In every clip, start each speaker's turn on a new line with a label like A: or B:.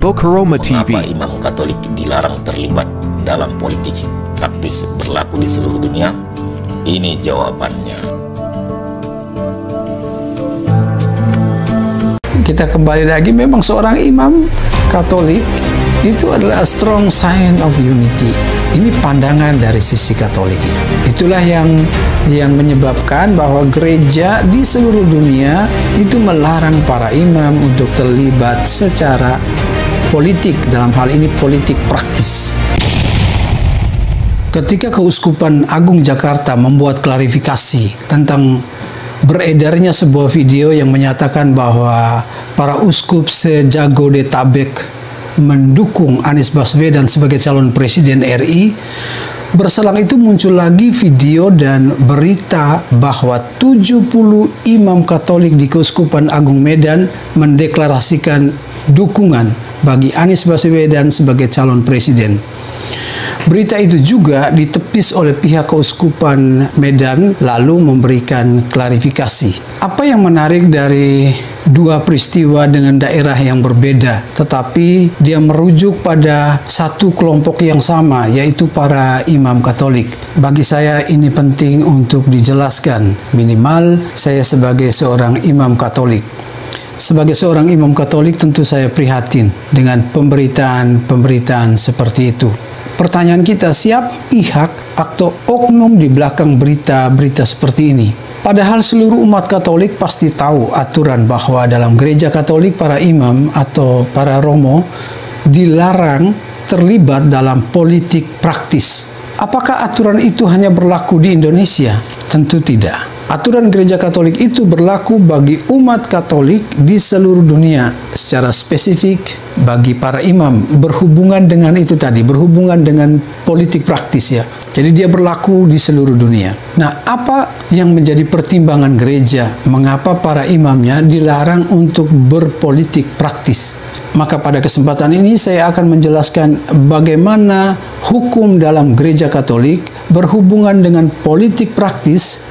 A: Bokaroma TV.
B: Mengapa imam Katolik dilarang terlibat dalam politik praktis berlaku di seluruh dunia? Ini jawabannya.
C: Kita kembali lagi, memang seorang imam Katolik itu adalah a strong sign of unity. Ini pandangan dari sisi Katolik. Itulah yang menyebabkan bahwa gereja di seluruh dunia itu melarang para imam untuk terlibat secara politik, dalam hal ini politik praktis. Ketika Keuskupan Agung Jakarta membuat klarifikasi tentang beredarnya sebuah video yang menyatakan bahwa para uskup se-Jabodetabek mendukung Anies Baswedan sebagai calon presiden RI, berselang itu muncul lagi video dan berita bahwa 70 imam Katolik di Keuskupan Agung Medan mendeklarasikan dukungan bagi Anies Baswedan sebagai calon presiden. Berita itu juga ditepis oleh pihak Keuskupan Medan lalu memberikan klarifikasi. Apa yang menarik dari dua peristiwa dengan daerah yang berbeda, tetapi dia merujuk pada satu kelompok yang sama, yaitu para imam Katolik. Bagi saya ini penting untuk dijelaskan, minimal saya sebagai seorang imam Katolik. Sebagai seorang imam Katolik tentu saya prihatin dengan pemberitaan seperti itu. Pertanyaan kita, siapa pihak atau oknum di belakang berita-berita seperti ini? Padahal seluruh umat Katolik pasti tahu aturan bahwa dalam gereja Katolik para imam atau para romo dilarang terlibat dalam politik praktis. Apakah aturan itu hanya berlaku di Indonesia? Tentu tidak. Aturan gereja Katolik itu berlaku bagi umat Katolik di seluruh dunia, secara spesifik bagi para imam, berhubungan dengan itu tadi, berhubungan dengan politik praktis ya. Jadi dia berlaku di seluruh dunia. Nah, apa yang menjadi pertimbangan gereja? Mengapa para imamnya dilarang untuk berpolitik praktis? Maka pada kesempatan ini saya akan menjelaskan bagaimana hukum dalam gereja Katolik berhubungan dengan politik praktis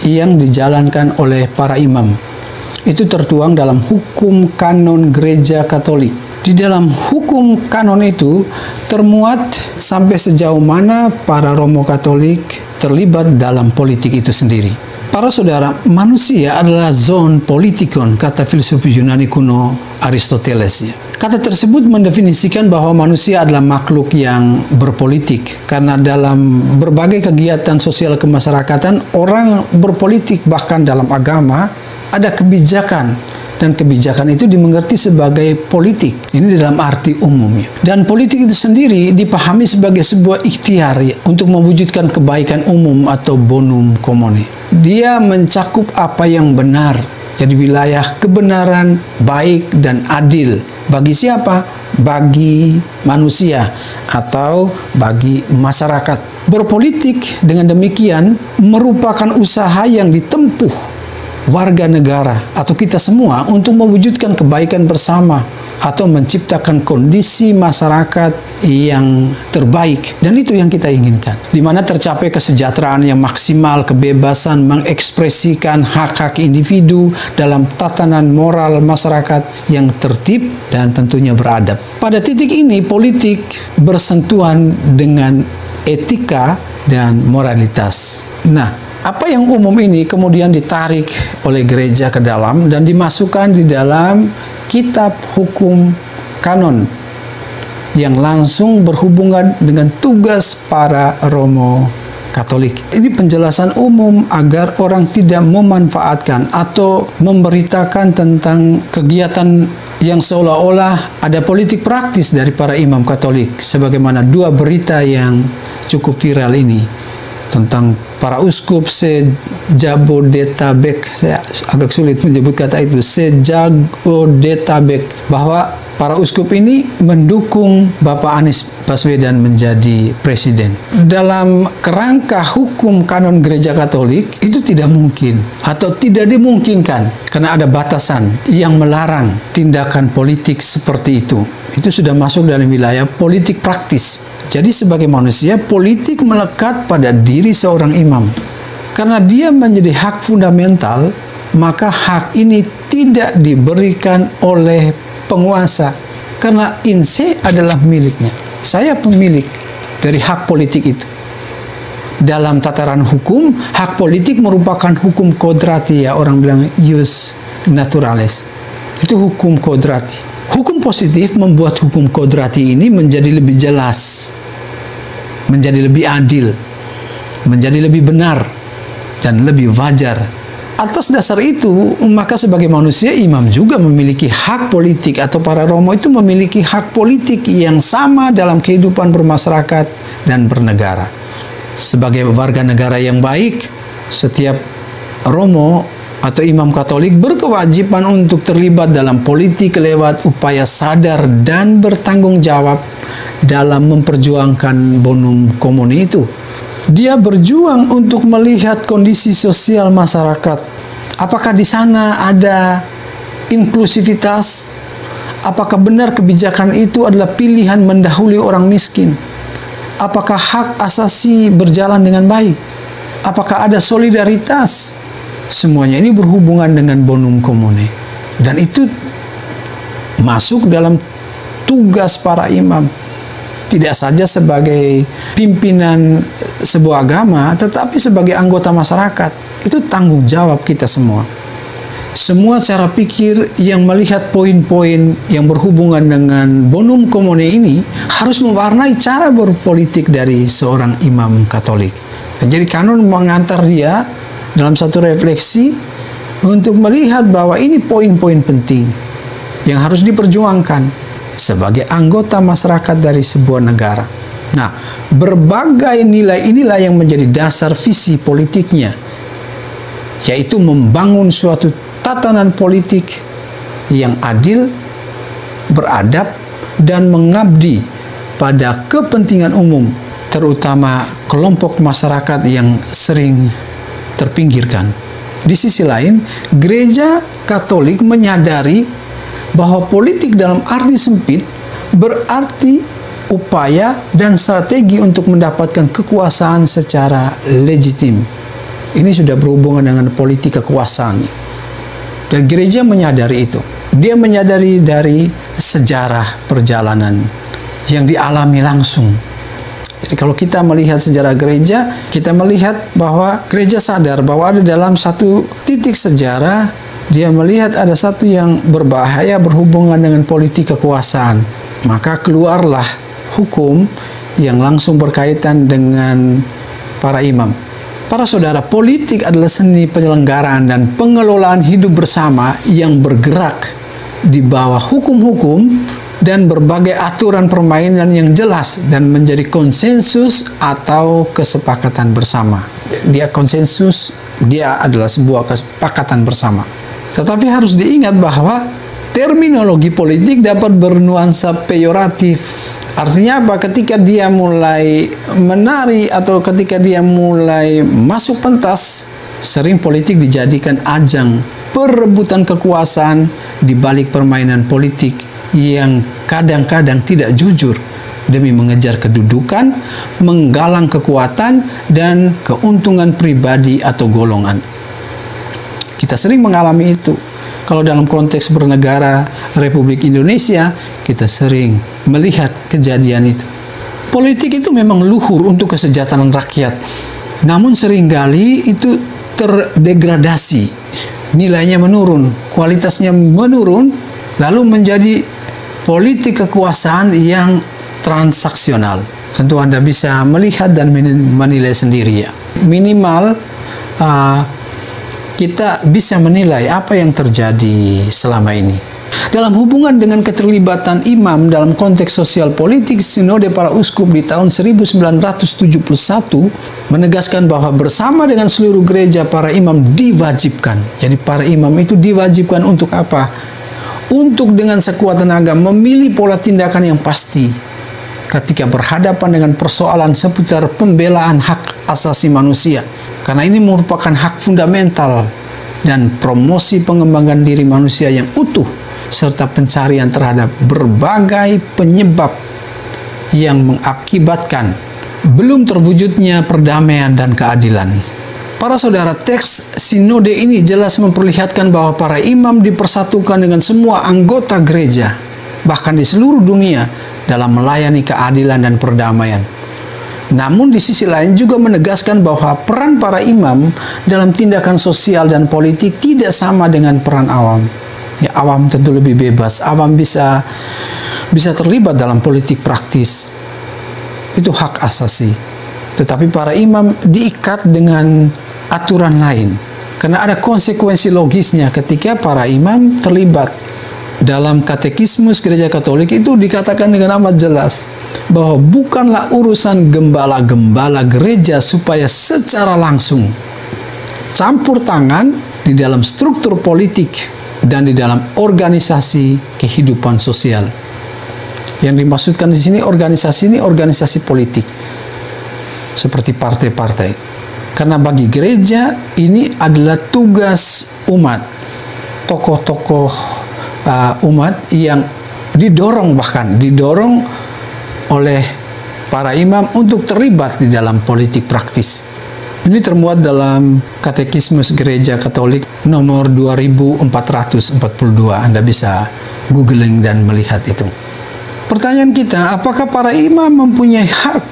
C: yang dijalankan oleh para imam. Itu tertuang dalam hukum kanon gereja Katolik. Di dalam hukum kanon itu termuat sampai sejauh mana para romo Katolik terlibat dalam politik itu sendiri. Para saudara, manusia adalah zoon politikon, kata filsuf Yunani kuno Aristoteles. Kata tersebut mendefinisikan bahwa manusia adalah makhluk yang berpolitik, karena dalam berbagai kegiatan sosial kemasyarakatan orang berpolitik, bahkan dalam agama ada kebijakan, dan kebijakan itu dimengerti sebagai politik. Ini dalam arti umumnya. Dan politik itu sendiri dipahami sebagai sebuah ikhtiar untuk mewujudkan kebaikan umum atau bonum commune. Dia mencakup apa yang benar. Jadi wilayah kebenaran, baik dan adil. Bagi siapa? Bagi manusia atau bagi masyarakat. Berpolitik dengan demikian merupakan usaha yang ditempuh warga negara atau kita semua untuk mewujudkan kebaikan bersama atau menciptakan kondisi masyarakat yang terbaik, dan itu yang kita inginkan, di mana tercapai kesejahteraan yang maksimal, kebebasan mengekspresikan hak-hak individu dalam tatanan moral masyarakat yang tertib dan tentunya beradab. Pada titik ini politik bersentuhan dengan etika dan moralitas. Nah, apa yang umum ini kemudian ditarik oleh gereja ke dalam dan dimasukkan di dalam kitab hukum kanon yang langsung berhubungan dengan tugas para romo Katolik. Ini penjelasan umum agar orang tidak memanfaatkan atau memberitakan tentang kegiatan yang seolah-olah ada politik praktis dari para imam Katolik, sebagaimana dua berita yang cukup viral ini tentang para uskup se-Jabodetabek. Saya agak sulit menyebut kata itu, se-Jabodetabek, bahwa para uskup ini mendukung Bapak Anies Baswedan menjadi presiden. Dalam kerangka hukum kanon gereja Katolik itu tidak mungkin atau tidak dimungkinkan, karena ada batasan yang melarang tindakan politik seperti itu. Itu sudah masuk dalam wilayah politik praktis. Jadi sebagai manusia, politik melekat pada diri seorang imam. Karena dia menjadi hak fundamental, maka hak ini tidak diberikan oleh penguasa, Karena INSEE adalah miliknya. Saya pemilik dari hak politik itu. Dalam tataran hukum, hak politik merupakan hukum kodrati, ya orang bilang jus naturalis. Itu hukum kodrati. Hukum positif membuat hukum kodrati ini menjadi lebih jelas, menjadi lebih adil, menjadi lebih benar, dan lebih wajar. Atas dasar itu, maka sebagai manusia, imam juga memiliki hak politik, atau para romo itu memiliki hak politik yang sama dalam kehidupan bermasyarakat dan bernegara. Sebagai warga negara yang baik, setiap romo atau imam Katolik berkewajiban untuk terlibat dalam politik lewat upaya sadar dan bertanggung jawab dalam memperjuangkan bonum commune itu. Dia berjuang untuk melihat kondisi sosial masyarakat. Apakah di sana ada inklusivitas? Apakah benar kebijakan itu adalah pilihan mendahului orang miskin? Apakah hak asasi berjalan dengan baik? Apakah ada solidaritas? Semuanya ini berhubungan dengan bonum commune. Dan itu masuk dalam tugas para imam. Tidak saja sebagai pimpinan sebuah agama, tetapi sebagai anggota masyarakat. Itu tanggung jawab kita semua. Semua cara pikir yang melihat poin-poin yang berhubungan dengan bonum commune ini harus mewarnai cara berpolitik dari seorang imam Katolik. Jadi kanon mengantar dia dalam satu refleksi untuk melihat bahwa ini poin-poin penting yang harus diperjuangkan sebagai anggota masyarakat dari sebuah negara. Nah, berbagai nilai inilah yang menjadi dasar visi politiknya, yaitu membangun suatu tatanan politik yang adil, beradab, dan mengabdi pada kepentingan umum, terutama kelompok masyarakat yang sering terpinggirkan. Di sisi lain, gereja Katolik menyadari bahwa politik dalam arti sempit berarti upaya dan strategi untuk mendapatkan kekuasaan secara legitim. Ini sudah berhubungan dengan politik kekuasaan. Dan gereja menyadari itu. Dia menyadari dari sejarah perjalanan yang dialami langsung. Jadi kalau kita melihat sejarah gereja, kita melihat bahwa gereja sadar bahwa ada dalam satu titik sejarah, dia melihat ada satu yang berbahaya berhubungan dengan politik kekuasaan. Maka keluarlah hukum yang langsung berkaitan dengan para imam. Para saudara, politik adalah seni penyelenggaraan dan pengelolaan hidup bersama yang bergerak di bawah hukum-hukum dan berbagai aturan permainan yang jelas dan menjadi konsensus atau kesepakatan bersama. Dia konsensus, dia adalah sebuah kesepakatan bersama. Tetapi harus diingat bahwa terminologi politik dapat bernuansa peyoratif. Artinya apa? Ketika dia mulai menari atau ketika dia mulai masuk pentas, sering politik dijadikan ajang perebutan kekuasaan di balik permainan politik yang kadang-kadang tidak jujur demi mengejar kedudukan, menggalang kekuatan, dan keuntungan pribadi atau golongan. Kita sering mengalami itu. Kalau dalam konteks bernegara Republik Indonesia, kita sering melihat kejadian itu. Politik itu memang luhur untuk kesejahteraan rakyat. Namun seringkali itu terdegradasi. Nilainya menurun, kualitasnya menurun, lalu menjadi politik kekuasaan yang transaksional. Tentu Anda bisa melihat dan menilai sendiri ya. Minimal kita bisa menilai apa yang terjadi selama ini. Dalam hubungan dengan keterlibatan imam dalam konteks sosial politik, Sinode para Uskup di tahun 1971 menegaskan bahwa bersama dengan seluruh gereja para imam diwajibkan. Jadi para imam itu diwajibkan untuk apa? Untuk dengan sekuat tenaga memilih pola tindakan yang pasti ketika berhadapan dengan persoalan seputar pembelaan hak asasi manusia. Karena ini merupakan hak fundamental dan promosi pengembangan diri manusia yang utuh serta pencarian terhadap berbagai penyebab yang mengakibatkan belum terwujudnya perdamaian dan keadilan. Para saudara, teks sinode ini jelas memperlihatkan bahwa para imam dipersatukan dengan semua anggota gereja bahkan di seluruh dunia dalam melayani keadilan dan perdamaian. Namun di sisi lain juga menegaskan bahwa peran para imam dalam tindakan sosial dan politik tidak sama dengan peran awam. Ya, awam tentu lebih bebas. Awam bisa terlibat dalam politik praktis. Itu hak asasi. Tetapi para imam diikat dengan aturan lain. Karena ada konsekuensi logisnya ketika para imam terlibat. Dalam katekismus Gereja Katolik itu dikatakan dengan amat jelas bahwa bukanlah urusan gembala-gembala gereja supaya secara langsung campur tangan di dalam struktur politik dan di dalam organisasi kehidupan sosial. Yang dimaksudkan di sini organisasi ini organisasi politik seperti partai-partai. Karena bagi gereja ini adalah tugas umat, tokoh-tokoh umat yang didorong oleh para imam untuk terlibat di dalam politik praktis. Ini termuat dalam Katekismus Gereja Katolik nomor 2442. Anda bisa googling dan melihat itu. Pertanyaan kita, apakah para imam mempunyai hak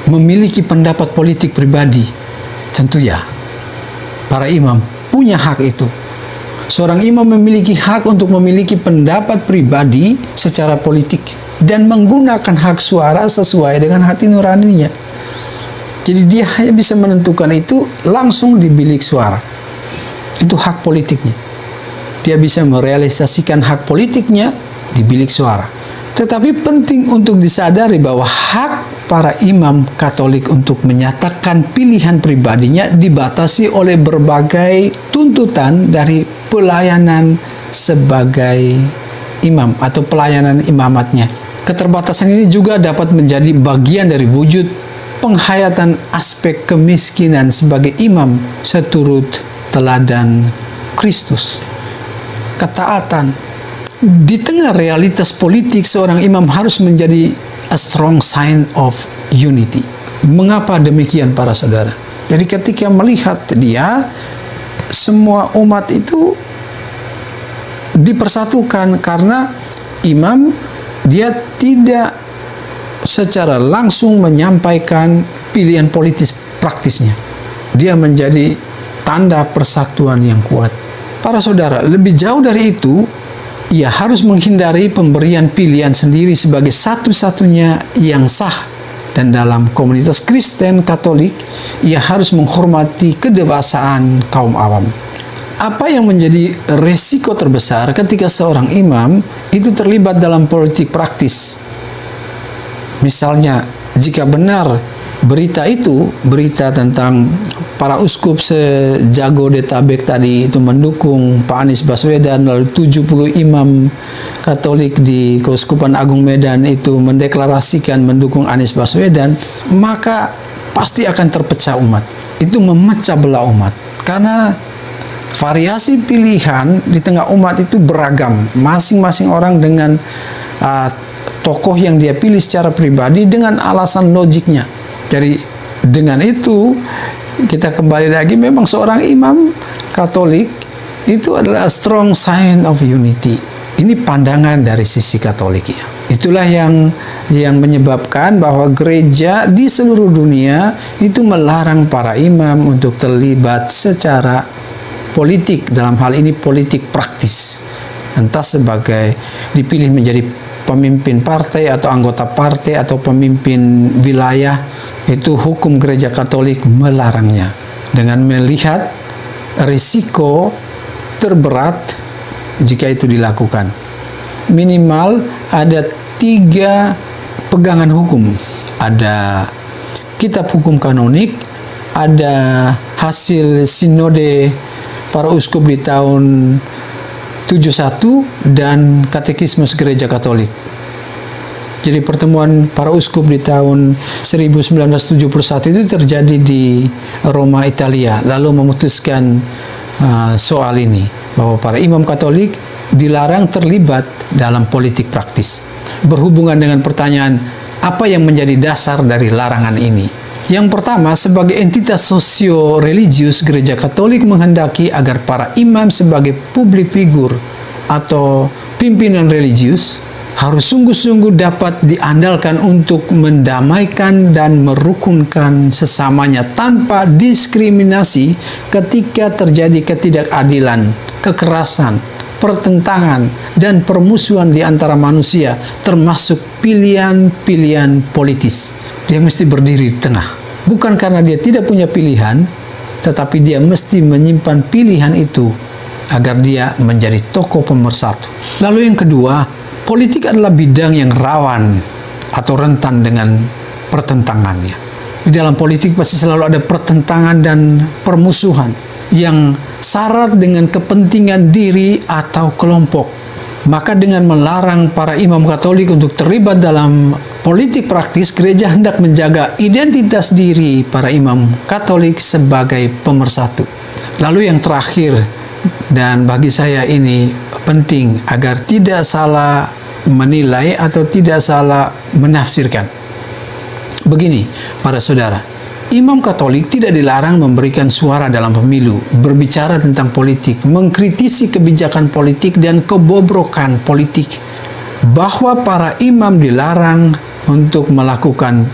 C: memiliki pendapat politik pribadi? Tentu ya. Para imam punya hak itu. Seorang imam memiliki hak untuk memiliki pendapat pribadi secara politik dan menggunakan hak suara sesuai dengan hati nuraninya. Jadi dia hanya bisa menentukan itu langsung di bilik suara. Itu hak politiknya. Dia bisa merealisasikan hak politiknya di bilik suara. Tetapi penting untuk disadari bahwa hak para imam Katolik untuk menyatakan pilihan pribadinya dibatasi oleh berbagai tuntutan dari pelayanan sebagai imam atau pelayanan imamatnya. Keterbatasan ini juga dapat menjadi bagian dari wujud penghayatan aspek kemiskinan sebagai imam seturut teladan Kristus. Ketaatan. Di tengah realitas politik, seorang imam harus menjadi a strong sign of unity. Mengapa demikian para saudara? Jadi ketika melihat dia, semua umat itu dipersatukan karena imam dia tidak secara langsung menyampaikan pilihan politis praktisnya. Dia menjadi tanda persatuan yang kuat. Para saudara, lebih jauh dari itu, ia harus menghindari pemberian pilihan sendiri sebagai satu-satunya yang sah. Dan dalam komunitas Kristen Katolik, ia harus menghormati kedewasaan kaum awam. Apa yang menjadi resiko terbesar ketika seorang imam itu terlibat dalam politik praktis? Misalnya, jika benar berita tentang para uskup se-Jabodetabek tadi itu mendukung Pak Anies Baswedan, lalu 70 imam Katolik di Keuskupan Agung Medan itu mendeklarasikan mendukung Anies Baswedan, maka pasti akan terpecah umat. Itu memecah belah umat. Karena variasi pilihan di tengah umat itu beragam. Masing-masing orang dengan tokoh yang dia pilih secara pribadi dengan alasan logiknya. Jadi dengan itu kita kembali lagi, memang seorang imam Katolik itu adalah a strong sign of unity. Ini pandangan dari sisi Katolik ya. Itulah yang menyebabkan bahwa gereja di seluruh dunia itu melarang para imam untuk terlibat secara politik, dalam hal ini politik praktis. Entah sebagai dipilih menjadi pemimpin partai atau anggota partai atau pemimpin wilayah, itu hukum gereja Katolik melarangnya dengan melihat risiko terberat jika itu dilakukan. Minimal ada 3 pegangan hukum. Ada kitab hukum kanonik, ada hasil sinode para uskup di tahun 71 dan katekismus gereja Katolik. Jadi pertemuan para uskup di tahun 1971 itu terjadi di Roma, Italia, lalu memutuskan soal ini, bahwa para imam Katolik dilarang terlibat dalam politik praktis. Berhubungan dengan pertanyaan apa yang menjadi dasar dari larangan ini. Yang pertama, sebagai entitas sosio-religius, gereja Katolik menghendaki agar para imam sebagai publik figur atau pimpinan religius harus sungguh-sungguh dapat diandalkan untuk mendamaikan dan merukunkan sesamanya tanpa diskriminasi ketika terjadi ketidakadilan, kekerasan, pertentangan, dan permusuhan di antara manusia, termasuk pilihan-pilihan politis. Dia mesti berdiri di tengah. Bukan karena dia tidak punya pilihan, tetapi dia mesti menyimpan pilihan itu agar dia menjadi tokoh pemersatu. Lalu yang kedua, politik adalah bidang yang rawan atau rentan dengan pertentangannya. Di dalam politik pasti selalu ada pertentangan dan permusuhan yang syarat dengan kepentingan diri atau kelompok. Maka dengan melarang para imam Katolik untuk terlibat dalam politik praktis, gereja hendak menjaga identitas diri para imam Katolik sebagai pemersatu. Lalu yang terakhir, dan bagi saya ini penting agar tidak salah menilai atau tidak salah menafsirkan. Begini, para saudara, imam Katolik tidak dilarang memberikan suara dalam pemilu, berbicara tentang politik, mengkritisi kebijakan politik dan kebobrokan politik. Bahwa para imam dilarang untuk melakukan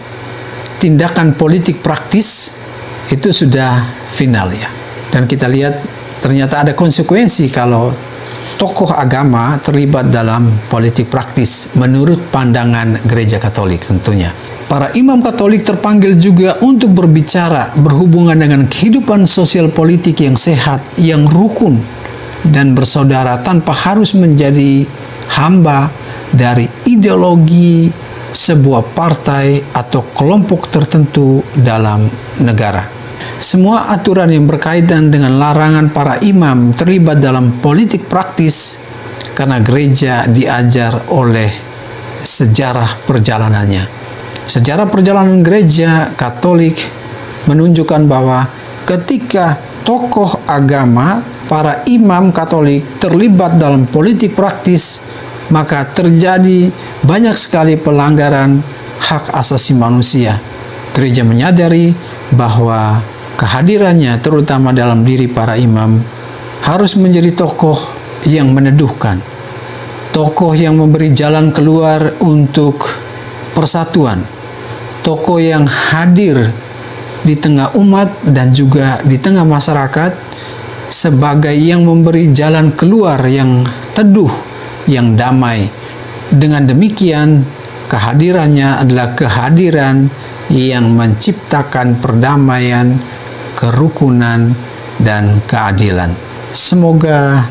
C: tindakan politik praktis itu sudah final ya. Dan kita lihat ternyata ada konsekuensi kalau tokoh agama terlibat dalam politik praktis menurut pandangan gereja Katolik tentunya. Para imam Katolik terpanggil juga untuk berbicara berhubungan dengan kehidupan sosial politik yang sehat, yang rukun dan bersaudara tanpa harus menjadi hamba dari ideologi sebuah partai atau kelompok tertentu dalam negara. Semua aturan yang berkaitan dengan larangan para imam terlibat dalam politik praktis karena gereja diajar oleh sejarah perjalanannya. Sejarah perjalanan gereja Katolik menunjukkan bahwa ketika tokoh agama, para imam Katolik terlibat dalam politik praktis, maka terjadi banyak sekali pelanggaran hak asasi manusia. Gereja menyadari bahwa kehadirannya terutama dalam diri para imam harus menjadi tokoh yang meneduhkan, tokoh yang memberi jalan keluar untuk persatuan, tokoh yang hadir di tengah umat dan juga di tengah masyarakat sebagai yang memberi jalan keluar yang teduh, yang damai. Dengan demikian, kehadirannya adalah kehadiran yang menciptakan perdamaian, kerukunan, dan keadilan. Semoga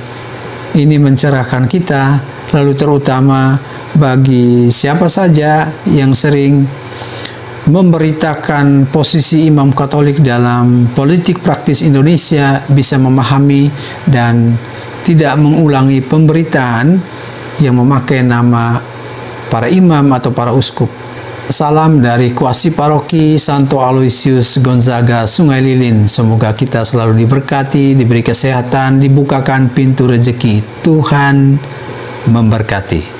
C: ini mencerahkan kita, lalu terutama bagi siapa saja yang sering memberitakan posisi imam Katolik dalam politik praktis Indonesia bisa memahami dan tidak mengulangi pemberitaan yang memakai nama para imam atau para uskup. Salam dari Kuasi Paroki Santo Aloysius Gonzaga, Sungai Lilin. Semoga kita selalu diberkati, diberi kesehatan, dibukakan pintu rezeki. Tuhan memberkati.